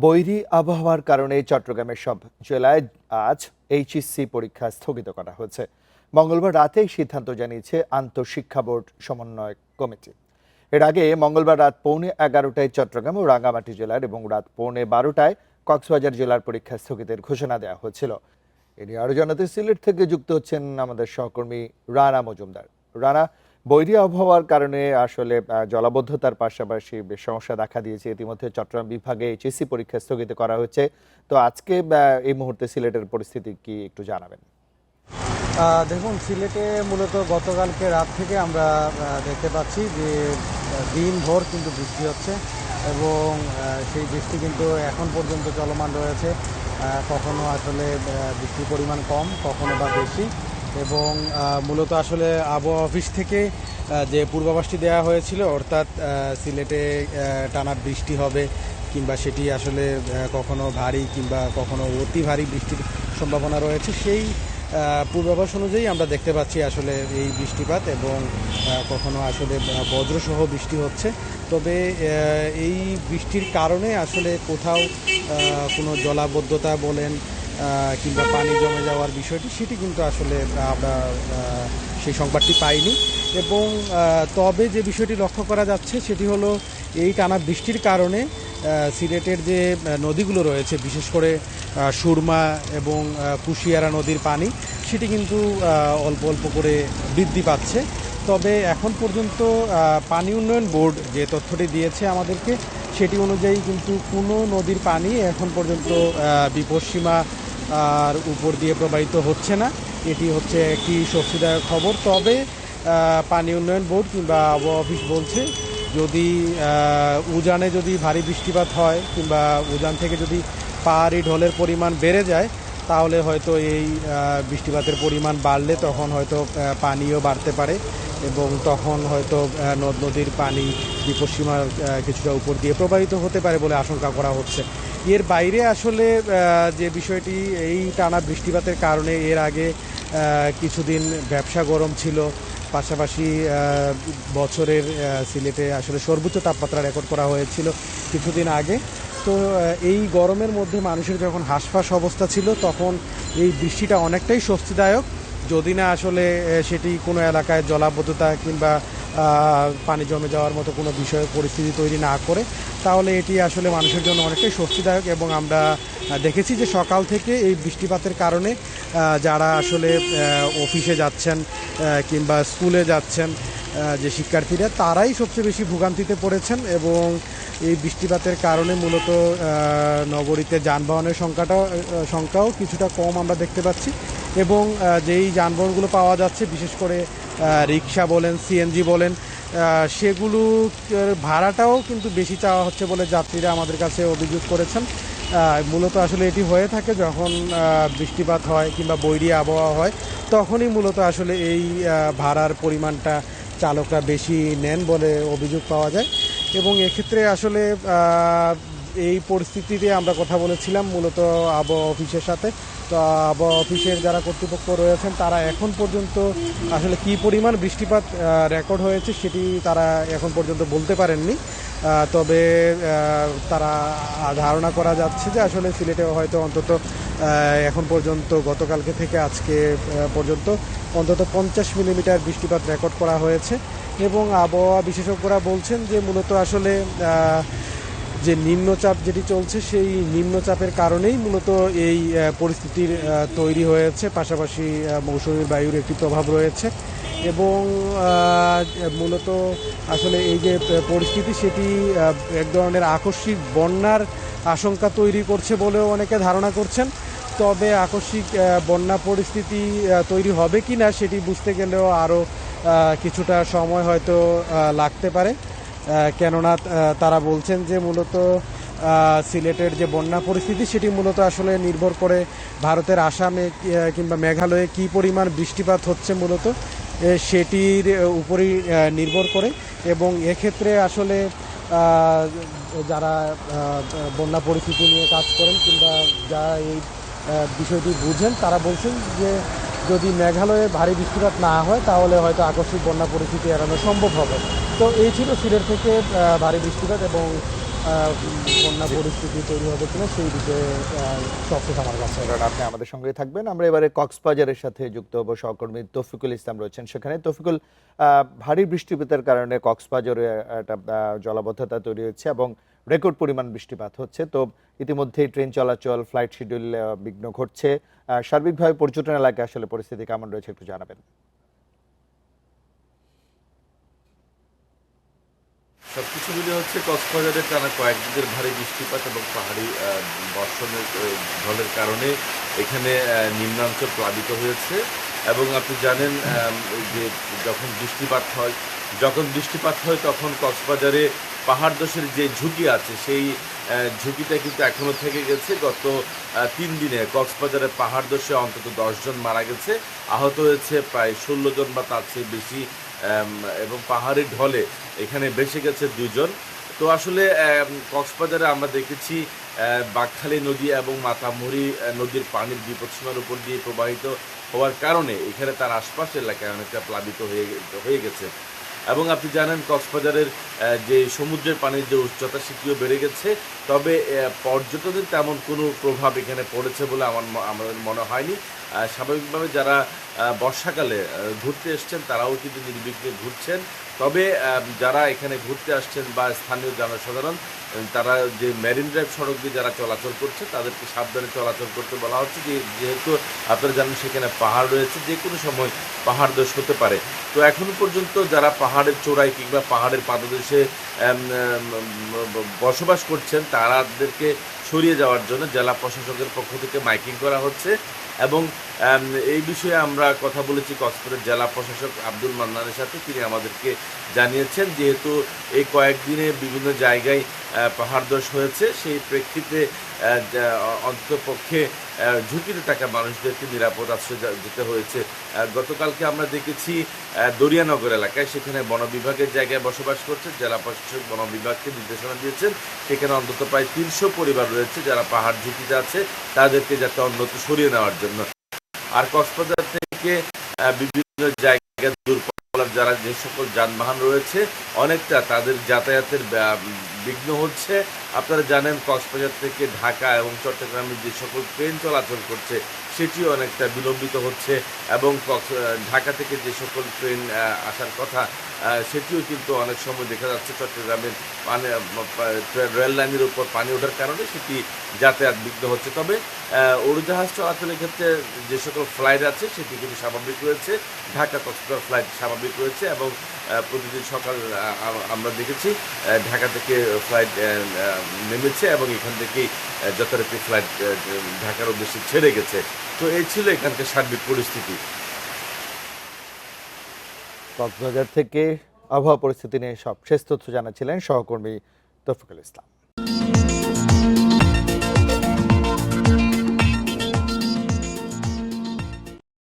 বৈরী আবহাওয়ার কারণে চট্টগ্রামের সব জেলায় আজ এইচএসসি পরীক্ষা স্থগিত করা হয়েছে। মঙ্গলবার রাতে এই সিদ্ধান্ত জানিয়েছে আন্তঃশিক্ষা বোর্ড সমন্বয় কমিটি। এর আগে মঙ্গলবার রাত 11:15টায় চট্টগ্রাম ও রাঙ্গামাটি জেলার এবং রাত 11:12টায় কক্সবাজার জেলার পরীক্ষা স্থগিতের ঘোষণা দেওয়া হয়েছিল। এ নিয়ে আরো জানাতে সিলেট থেকে যুক্ত হচ্ছেন আমাদের সহকর্মী রানা মজুমদার। রানা, বৈরী আবহাওয়ার কারণে আসলে জলাবদ্ধতার পাশাপাশি বেশ সমস্যা দেখা দিয়েছে। ইতিমধ্যে চট্টগ্রাম বিভাগে এইচএসসি পরীক্ষা স্থগিত করা হয়েছে। তো আজকে এই মুহূর্তে সিলেটের পরিস্থিতি কি একটু জানাবেন? দেখুন, সিলেটে মূলত গতকালকে রাত থেকে আমরা দেখতে পাচ্ছি যে দিনভর কিন্তু বৃষ্টি হচ্ছে এবং সেই বৃষ্টি কিন্তু এখন পর্যন্ত চলমান রয়েছে। কখনো আসলে বৃষ্টির পরিমাণ কম, কখনো বা বেশি। এবং মূলত আসলে আবহাওয়া অফিস থেকে যে পূর্বাভাসটি দেওয়া হয়েছিল, অর্থাৎ সিলেটে টানা বৃষ্টি হবে কিংবা সেটি আসলে কখনো ভারী কিংবা কখনো অতি ভারী বৃষ্টির সম্ভাবনা রয়েছে, সেই পূর্বাভাস অনুযায়ী আমরা দেখতে পাচ্ছি আসলে এই বৃষ্টিপাত এবং কখনো আসলে বজ্রসহ বৃষ্টি হচ্ছে। তবে এই বৃষ্টির কারণে আসলে কোথাও কোনো জলাবদ্ধতা বলেন কিংবা পানি জমে যাওয়ার বিষয়টি, সেটি কিন্তু আসলে আমরা সেই সংবাদটি পাইনি। এবং তবে যে বিষয়টি লক্ষ্য করা যাচ্ছে সেটি হলো এই টানা বৃষ্টির কারণে সিলেটের যে নদীগুলো রয়েছে, বিশেষ করে সুরমা এবং কুশিয়ারা নদীর পানি, সেটি কিন্তু অল্প অল্প করে বৃদ্ধি পাচ্ছে। তবে এখন পর্যন্ত পানি উন্নয়ন বোর্ড যে তথ্যটি দিয়েছে আমাদেরকে, সেটি অনুযায়ী কিন্তু কোনো নদীর পানি এখন পর্যন্ত বিপদসীমা আর উপর দিয়ে প্রবাহিত হচ্ছে না। এটি হচ্ছে একটি স্বস্তিদায়ক খবর। তবে পানি উন্নয়ন বোর্ড কিংবা আবহাওয়া অফিস বলছে, যদি উজানে যদি ভারী বৃষ্টিপাত হয় কিংবা উজান থেকে যদি পাহাড়ি ঢলের পরিমাণ বেড়ে যায়, তাহলে হয়তো এই বৃষ্টিপাতের পরিমাণ বাড়লে তখন হয়তো পানিও বাড়তে পারে এবং তখন হয়তো নদ নদীর পানি বিপদসীমার কিছুটা উপর দিয়ে প্রবাহিত হতে পারে বলে আশঙ্কা করা হচ্ছে। এর বাইরে আসলে যে বিষয়টি, এই টানা বৃষ্টিপাতের কারণে এর আগে কিছুদিন ব্যবসা গরম ছিল, পাশাপাশি বছরের সিলেটে আসলে সর্বোচ্চ তাপমাত্রা রেকর্ড করা হয়েছিল কিছুদিন আগে। তো এই গরমের মধ্যে মানুষের যখন হাঁসফাঁস অবস্থা ছিল, তখন এই বৃষ্টিটা অনেকটাই স্বস্তিদায়ক। যদি না আসলে সেটি কোনো এলাকায় জলাবদ্ধতা কিংবা পানি জমে যাওয়ার মতো কোনো বিষয় পরিস্থিতি তৈরি না করে, তাহলে এটি আসলে মানুষের জন্য অনেকটাই স্বস্তিদায়ক। এবং আমরা দেখেছি যে সকাল থেকে এই বৃষ্টিপাতের কারণে যারা আসলে অফিসে যাচ্ছেন কিংবা স্কুলে যাচ্ছেন, যে শিক্ষার্থীরা, তারাই সবচেয়ে বেশি ভোগান্তিতে পড়েছেন। এবং এই বৃষ্টিপাতের কারণে মূলত নগরীতে যানবাহনের সংখ্যাও কিছুটা কম আমরা দেখতে পাচ্ছি। এবং যেই যানবাহনগুলো পাওয়া যাচ্ছে, বিশেষ করে রিক্সা বলেন, সিএনজি বলেন, সেগুলো ভাড়াটাও কিন্তু বেশি চাওয়া হচ্ছে বলে যাত্রীরা আমাদের কাছে অভিযোগ করেছেন। মূলত আসলে এটি হয়ে থাকে যখন বৃষ্টিপাত হয় কিংবা বৈরী আবহাওয়া হয়, তখনই মূলত আসলে এই ভাড়ার পরিমাণটা চালকরা বেশি নেন বলে অভিযোগ পাওয়া যায়। এবং এক্ষেত্রে আসলে এই পরিস্থিতিতে আমরা কথা বলেছিলাম মূলত আবহাওয়া অফিসের সাথে। তো আবহাওয়া অফিসের যারা কর্তৃপক্ষ রয়েছেন, তারা এখন পর্যন্ত আসলে কী পরিমাণ বৃষ্টিপাত রেকর্ড হয়েছে সেটি তারা এখন পর্যন্ত বলতে পারেননি। তবে তারা ধারণা করা যাচ্ছে যে আসলে সিলেটে হয়তো অন্তত এখন পর্যন্ত গতকালকে থেকে আজকে পর্যন্ত অন্তত 50 মিলিমিটার বৃষ্টিপাত রেকর্ড করা হয়েছে। এবং আবহাওয়া বিশেষজ্ঞরা বলছেন যে মূলত আসলে যে নিম্নচাপ যেটি চলছে, সেই নিম্নচাপের কারণেই মূলত এই পরিস্থিতির তৈরি হয়েছে। পাশাপাশি মৌসুমী বায়ুর একটি প্রভাব রয়েছে এবং মূলত আসলে এই যে পরিস্থিতি, সেটি এক ধরনের আকস্মিক বন্যার আশঙ্কা তৈরি করছে বলেও অনেকে ধারণা করছেন। তবে আকস্মিক বন্যা পরিস্থিতি তৈরি হবে কি না সেটি বুঝতে গেলেও আরও কিছুটা সময় হয়তো লাগতে পারে। কেননা তারা বলছেন যে মূলত সিলেটের যে বন্যা পরিস্থিতি, সেটি মূলত আসলে নির্ভর করে ভারতের আসামে কিংবা মেঘালয়ে কী পরিমাণ বৃষ্টিপাত হচ্ছে, মূলত সেটির উপরই নির্ভর করে। এবং এক্ষেত্রে আসলে যারা বন্যা পরিস্থিতি নিয়ে কাজ করেন কিংবা যারা এই বিষয়টি বুঝেন, তারা বলছেন যে যদি মেঘালয়ে ভারী বৃষ্টিপাত না হয়, তাহলে হয়তো আকস্মিক বন্যা পরিস্থিতি এড়ানো সম্ভব হবে। তো এই ছিল সিলেট থেকে ভারী বৃষ্টিপাত এবং বন্যা পরিস্থিতি তৈরি হবে কিনা সেই বিষয়ে চর্চা আমার কাছে। কারণ আপনি আমাদের সঙ্গেই থাকবেন। আমরা এবারে কক্সবাজারের সাথে যুক্ত হব। সহকর্মী তৌফিকুল ইসলাম রয়েছেন সেখানে। তৌফিকুল, ভারী বৃষ্টিপাতের কারণে কক্সবাজারে একটা জলাবদ্ধতা তৈরি হচ্ছে এবং রেকর্ড পরিমাণ বৃষ্টিপাত হচ্ছে। তো ইতিমধ্যেই ট্রেন চলাচল, ফ্লাইট শিডিউল বিঘ্ন ঘটছে। সার্বিকভাবে পর্যটন এলাকায় আসলে পরিস্থিতি কেমন রয়েছে একটু জানাবেন। সবকিছু মিলে হচ্ছে কক্সবাজারে টানা কয়েকদিনের ভারী বৃষ্টিপাত এবং পাহাড়ি বর্ষণের ঢলের কারণে এখানে নিম্নাঞ্চল প্লাবিত হয়েছে। এবং আপনি জানেন যে যখন বৃষ্টিপাত হয় তখন কক্সবাজারে পাহাড় ধসের যে ঝুঁকি আছে সেই ঝুঁকিটা কিন্তু এখনো থেকে গেছে। গত 3 দিনে কক্সবাজারে পাহাড় ধসে অন্তত 10 জন মারা গেছে, আহত হয়েছে প্রায় 16 জন বা তার চেয়ে বেশি। এবং পাহাড়ি ঢলে এখানে বেঁচে গেছে 2 জন। তো আসলে কক্সবাজারে আমরা দেখেছি বাঁকখালী নদী এবং মাতামুহুরী নদীর পানির বিপদসীমার উপর দিয়ে প্রবাহিত হওয়ার কারণে এখানে তার আশপাশ এলাকায় অনেকটা প্লাবিত হয়ে গেছে। এবং আপনি জানেন কক্সবাজারের যে সমুদ্রের পানির যে উচ্চতা সেটিও বেড়ে গেছে। তবে পর্যটনের তেমন কোনো প্রভাব এখানে পড়েছে বলে আমাদের মনে হয়নি। স্বাভাবিকভাবে যারা বর্ষাকালে ঘুরতে এসছেন তারাও কিন্তু নির্বিঘ্নে ঘুরছেন। তবে যারা এখানে ঘুরতে আসছেন বা স্থানীয় জনসাধারণ তারা যে মেরিন ড্রাইভ সড়ক দিয়ে যারা চলাচল করছে তাদেরকে সাবধানে চলাচল করতে বলা হচ্ছে। যেহেতু আপনারা জানেন সেখানে পাহাড় রয়েছে, যে কোনো সময় পাহাড় ধস হতে পারে। তো এখনো পর্যন্ত যারা পাহাড়ের চূড়ায় কিংবা পাহাড়ের পাদদেশে বসবাস করছেন তাদেরকে সরিয়ে যাওয়ার জন্য জেলা প্রশাসকের পক্ষ থেকে মাইকিং করা হচ্ছে। এবং এই বিষয়ে আমরা কথা বলেছি কক্সবাজার জেলা প্রশাসক আব্দুল মান্নানের সাথে। তিনি আমাদেরকে জানিয়েছেন যেহেতু এই কয়েকদিনে বিভিন্ন জায়গায় পাহাড় ধস হয়েছে, সেই প্রেক্ষিতে অন্ততপক্ষে ঝুঁকিতে থাকা মানুষদেরকে নিরাপদ আশ্রয় যেতে হয়েছে। গতকালকে আমরা দেখেছি দরিয়ানগর এলাকায়, সেখানে বন বিভাগের জায়গায় বসবাস করছে। জেলা প্রশাসক বন বিভাগকে নির্দেশনা দিয়েছেন সেখানে অন্তত প্রায় 300 পরিবার রয়েছে যারা পাহাড় ঝুঁকিতে আছে, তাদেরকে যাতে অন্যত্র সরিয়ে নেওয়ার জন্য। আর কক্সবাজার থেকে বিভিন্ন জায়গায় দূরপাল্লার যারা যে সকল যানবাহন রয়েছে অনেকটা তাদের যাতায়াতের বিঘ্ন হচ্ছে। আপনারা জানেন কক্সবাজার থেকে ঢাকা এবং চট্টগ্রামে যে সকল ট্রেন চলাচল করছে সেটিও অনেকটা বিলম্বিত হচ্ছে। এবং ঢাকা থেকে যে সকল ট্রেন আসার কথা সেটিও কিন্তু অনেক সময় দেখা যাচ্ছে চট্টগ্রামের রেল লাইনের উপর পানি ওঠার কারণে সেটি যাতায়াত বিঘ্ন হচ্ছে। তবে উড়োজাহাজ চলাচলের ক্ষেত্রে যে সকল ফ্লাইট আছে সেটি কিন্তু স্বাভাবিক রয়েছে। ঢাকা কক্সবাজার ফ্লাইট স্বাভাবিক রয়েছে এবং প্রতিদিন সকাল আমরা দেখেছি ঢাকা থেকে ফ্লাইট নেমেছে এবং এখান থেকেই যথারীতি ফ্লাইট ঢাকার উদ্দেশ্যে ছেড়ে গেছে। তো এই ছিল এখানকার সার্বিক পরিস্থিতি। কক্সবাজার থেকে আবহাওয়া পরিস্থিতি নিয়ে সবশেষ তথ্য জানাচ্ছিলেন সহকর্মী তৌফিকুল ইসলাম।